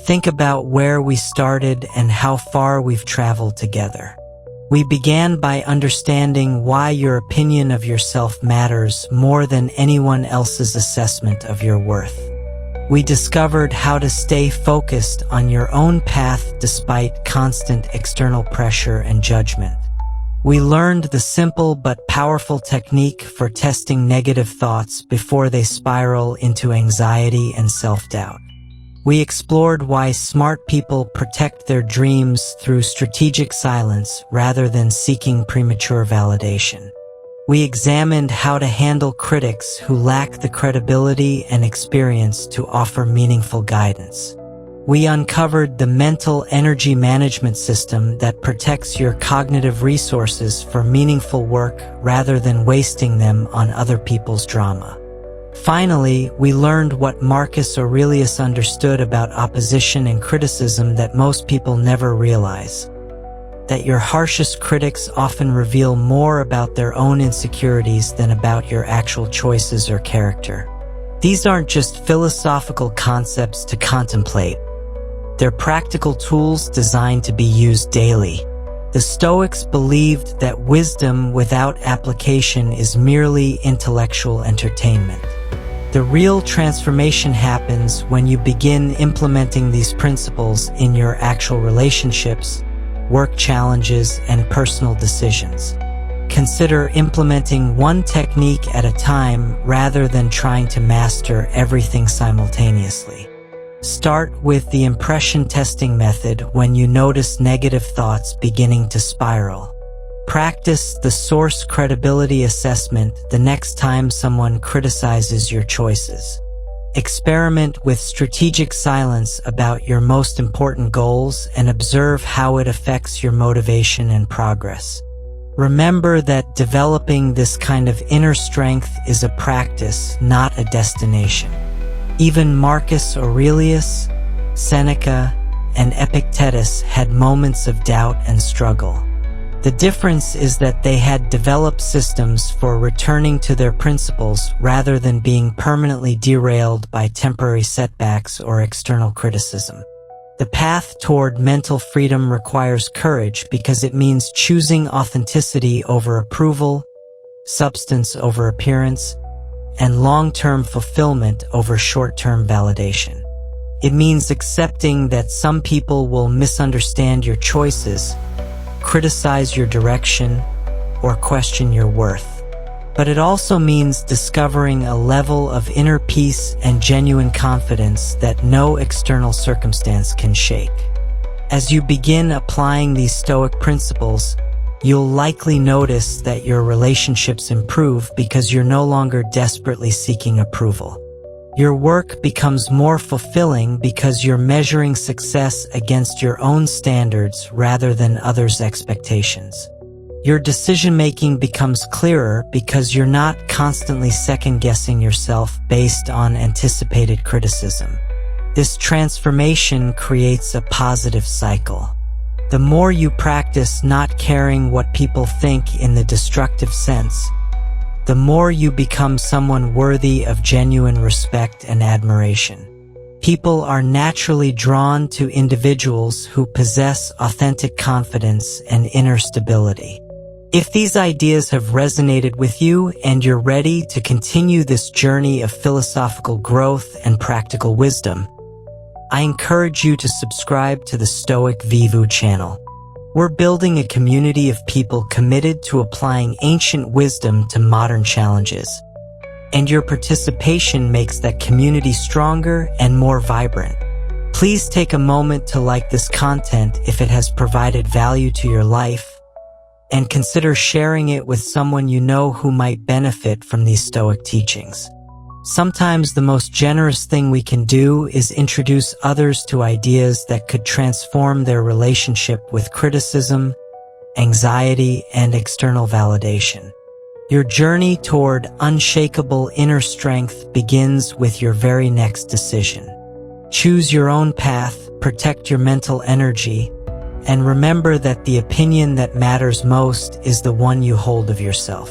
Think about where we started and how far we've traveled together. We began by understanding why your opinion of yourself matters more than anyone else's assessment of your worth. We discovered how to stay focused on your own path despite constant external pressure and judgment. We learned the simple but powerful technique for testing negative thoughts before they spiral into anxiety and self-doubt. We explored why smart people protect their dreams through strategic silence rather than seeking premature validation. We examined how to handle critics who lack the credibility and experience to offer meaningful guidance. We uncovered the mental energy management system that protects your cognitive resources for meaningful work rather than wasting them on other people's drama. Finally, we learned what Marcus Aurelius understood about opposition and criticism that most people never realize. That your harshest critics often reveal more about their own insecurities than about your actual choices or character. These aren't just philosophical concepts to contemplate. They're practical tools designed to be used daily. The Stoics believed that wisdom without application is merely intellectual entertainment. The real transformation happens when you begin implementing these principles in your actual relationships, work challenges, and personal decisions. consider implementing one technique at a time rather than trying to master everything simultaneously. Start with the impression testing method when you notice negative thoughts beginning to spiral. Practice the source credibility assessment the next time someone criticizes your choices. Experiment with strategic silence about your most important goals and observe how it affects your motivation and progress. Remember that developing this kind of inner strength is a practice, not a destination. Even Marcus Aurelius, Seneca, and Epictetus had moments of doubt and struggle. The difference is that they had developed systems for returning to their principles rather than being permanently derailed by temporary setbacks or external criticism. The path toward mental freedom requires courage because it means choosing authenticity over approval, substance over appearance, and long-term fulfillment over short-term validation. It means accepting that some people will misunderstand your choices, criticize your direction, or question your worth. But it also means discovering a level of inner peace and genuine confidence that no external circumstance can shake. As you begin applying these Stoic principles, you'll likely notice that your relationships improve because you're no longer desperately seeking approval. Your work becomes more fulfilling because you're measuring success against your own standards rather than others' expectations. Your decision-making becomes clearer because you're not constantly second-guessing yourself based on anticipated criticism. This transformation creates a positive cycle. The more you practice not caring what people think in the destructive sense, the more you become someone worthy of genuine respect and admiration. People are naturally drawn to individuals who possess authentic confidence and inner stability. If these ideas have resonated with you and you're ready to continue this journey of philosophical growth and practical wisdom, I encourage you to subscribe to the Stoic Vivu channel. We're building a community of people committed to applying ancient wisdom to modern challenges, and your participation makes that community stronger and more vibrant. Please take a moment to like this content if it has provided value to your life, and consider sharing it with someone you know who might benefit from these Stoic teachings. Sometimes the most generous thing we can do is introduce others to ideas that could transform their relationship with criticism, anxiety, and external validation. Your journey toward unshakable inner strength begins with your very next decision. Choose your own path, protect your mental energy, and remember that the opinion that matters most is the one you hold of yourself.